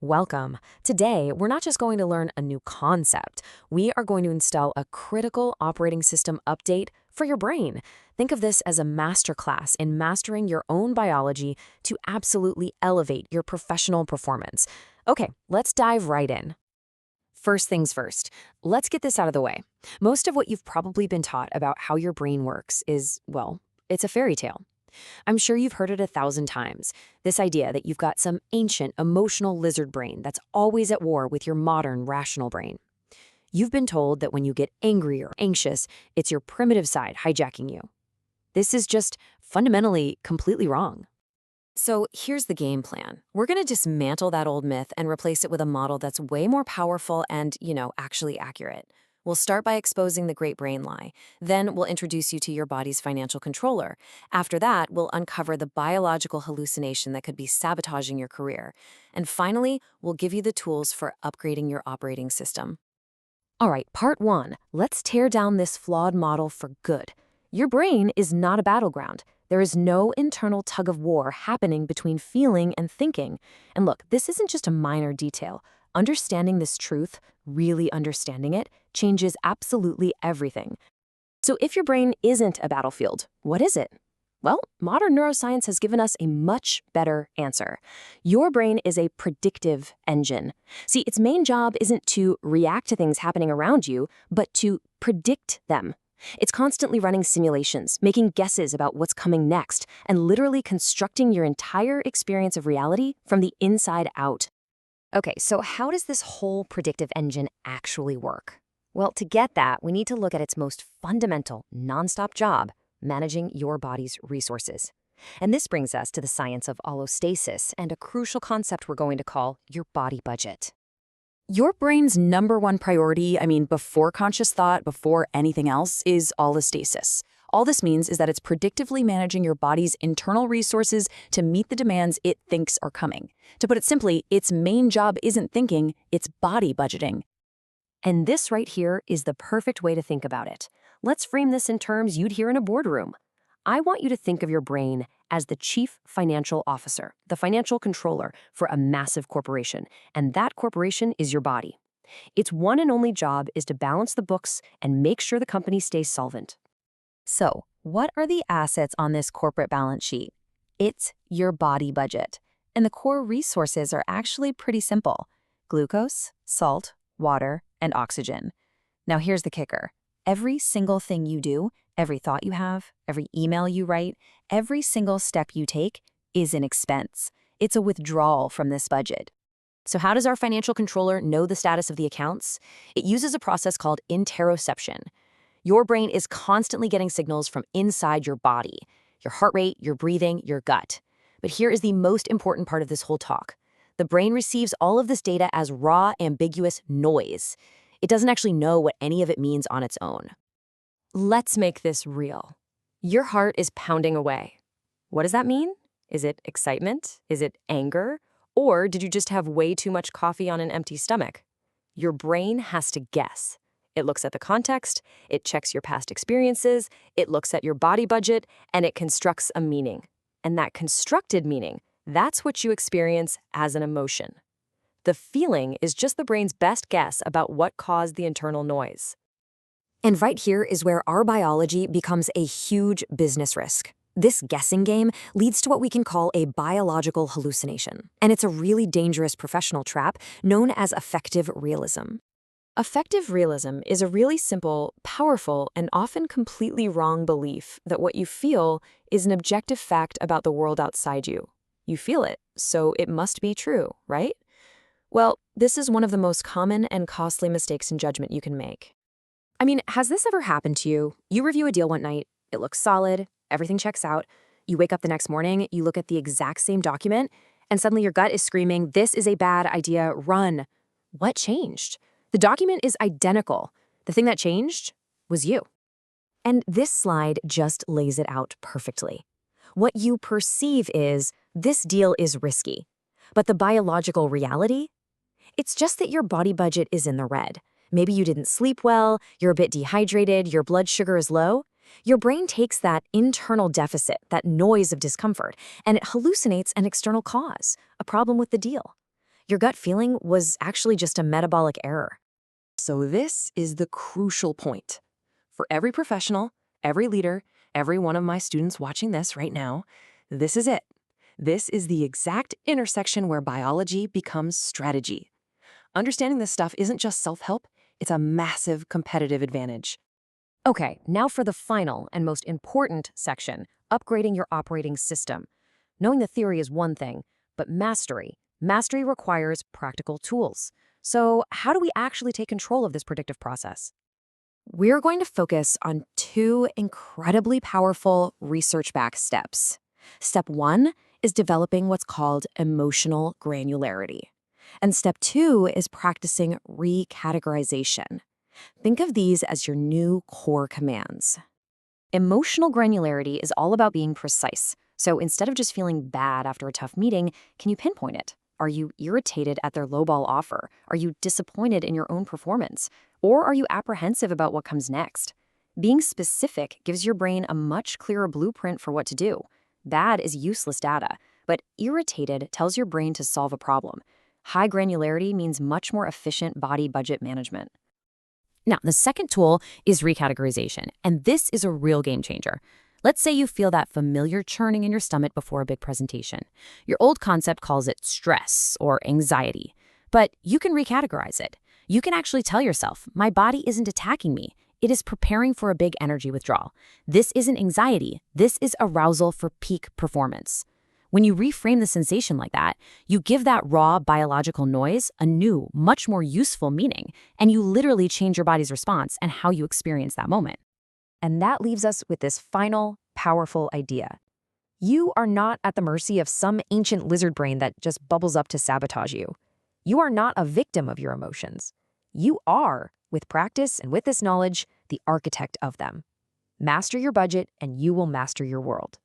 Welcome. Today, we're not just going to learn a new concept. We are going to install a critical operating system update for your brain. Think of this as a masterclass in mastering your own biology to absolutely elevate your professional performance. Okay, let's dive right in. First things first, let's get this out of the way. Most of what you've probably been taught about how your brain works is, well, it's a fairy tale. I'm sure you've heard it 1,000 times, this idea that you've got some ancient, emotional lizard brain that's always at war with your modern, rational brain. You've been told that when you get angry or anxious, it's your primitive side hijacking you. This is just fundamentally completely wrong. So here's the game plan. We're going to dismantle that old myth and replace it with a model that's way more powerful and, actually accurate. We'll start by exposing the great brain lie. Then we'll introduce you to your body's financial controller. After that, we'll uncover the biological hallucination that could be sabotaging your career. And finally, we'll give you the tools for upgrading your operating system. All right, part one. Let's tear down this flawed model for good. Your brain is not a battleground. There is no internal tug of war happening between feeling and thinking. And look, this isn't just a minor detail. Understanding this truth, really understanding it, changes absolutely everything. So if your brain isn't a battlefield, what is it? Well, modern neuroscience has given us a much better answer. Your brain is a predictive engine. See, its main job isn't to react to things happening around you, but to predict them. It's constantly running simulations, making guesses about what's coming next, and literally constructing your entire experience of reality from the inside out. Okay, so how does this whole predictive engine actually work? Well, to get that, we need to look at its most fundamental, nonstop job, managing your body's resources. And this brings us to the science of allostasis and a crucial concept we're going to call your body budget. Your brain's number one priority, before conscious thought, before anything else, is allostasis. All this means is that it's predictively managing your body's internal resources to meet the demands it thinks are coming. To put it simply, its main job isn't thinking, it's body budgeting. And this right here is the perfect way to think about it. Let's frame this in terms you'd hear in a boardroom. I want you to think of your brain as the chief financial officer, the financial controller for a massive corporation, and that corporation is your body. Its one and only job is to balance the books and make sure the company stays solvent. So, what are the assets on this corporate balance sheet? It's your body budget. And the core resources are actually pretty simple: glucose, salt, water, and oxygen. Now here's the kicker. Every single thing you do, every thought you have, every email you write, every single step you take is an expense. It's a withdrawal from this budget. So how does our financial controller know the status of the accounts? It uses a process called interoception. Your brain is constantly getting signals from inside your body: your heart rate, your breathing, your gut. But here is the most important part of this whole talk. The brain receives all of this data as raw, ambiguous noise. It doesn't actually know what any of it means on its own. Let's make this real. Your heart is pounding away. What does that mean? Is it excitement? Is it anger? Or did you just have way too much coffee on an empty stomach? Your brain has to guess. It looks at the context, it checks your past experiences, it looks at your body budget, and it constructs a meaning. And that constructed meaning, that's what you experience as an emotion. The feeling is just the brain's best guess about what caused the internal noise. And right here is where our biology becomes a huge business risk. This guessing game leads to what we can call a biological hallucination. And it's a really dangerous professional trap known as affective realism. Affective realism is a really simple, powerful, and often completely wrong belief that what you feel is an objective fact about the world outside you. You feel it, so it must be true, right? Well, this is one of the most common and costly mistakes in judgment you can make. Has this ever happened to you? You review a deal one night, it looks solid, everything checks out. You wake up the next morning, you look at the exact same document, and suddenly your gut is screaming, "This is a bad idea, run." What changed? The document is identical. The thing that changed was you. And this slide just lays it out perfectly. What you perceive is, this deal is risky. But the biological reality? It's just that your body budget is in the red. Maybe you didn't sleep well, you're a bit dehydrated, your blood sugar is low. Your brain takes that internal deficit, that noise of discomfort, and it hallucinates an external cause, a problem with the deal. Your gut feeling was actually just a metabolic error. So this is the crucial point. For every professional, every leader, every one of my students watching this right now, this is it. This is the exact intersection where biology becomes strategy. Understanding this stuff isn't just self-help, it's a massive competitive advantage. Okay, now for the final and most important section, upgrading your operating system. Knowing the theory is one thing, but mastery requires practical tools. So how do we actually take control of this predictive process? We're going to focus on two incredibly powerful research-backed steps. Step 1 is developing what's called emotional granularity. And step 2 is practicing recategorization. Think of these as your new core commands. Emotional granularity is all about being precise. So instead of just feeling bad after a tough meeting, can you pinpoint it? Are you irritated at their lowball offer? Are you disappointed in your own performance? Or are you apprehensive about what comes next? Being specific gives your brain a much clearer blueprint for what to do. Bad is useless data, but irritated tells your brain to solve a problem. High granularity means much more efficient body budget management. Now, the second tool is recategorization, and this is a real game changer. Let's say you feel that familiar churning in your stomach before a big presentation. Your old concept calls it stress or anxiety, but you can recategorize it. You can actually tell yourself, my body isn't attacking me. It is preparing for a big energy withdrawal. This isn't anxiety. This is arousal for peak performance. When you reframe the sensation like that, you give that raw biological noise a new, much more useful meaning, and you literally change your body's response and how you experience that moment. And that leaves us with this final, powerful idea. You are not at the mercy of some ancient lizard brain that just bubbles up to sabotage you. You are not a victim of your emotions. You are, with practice and with this knowledge, the architect of them. Master your budget, and you will master your world.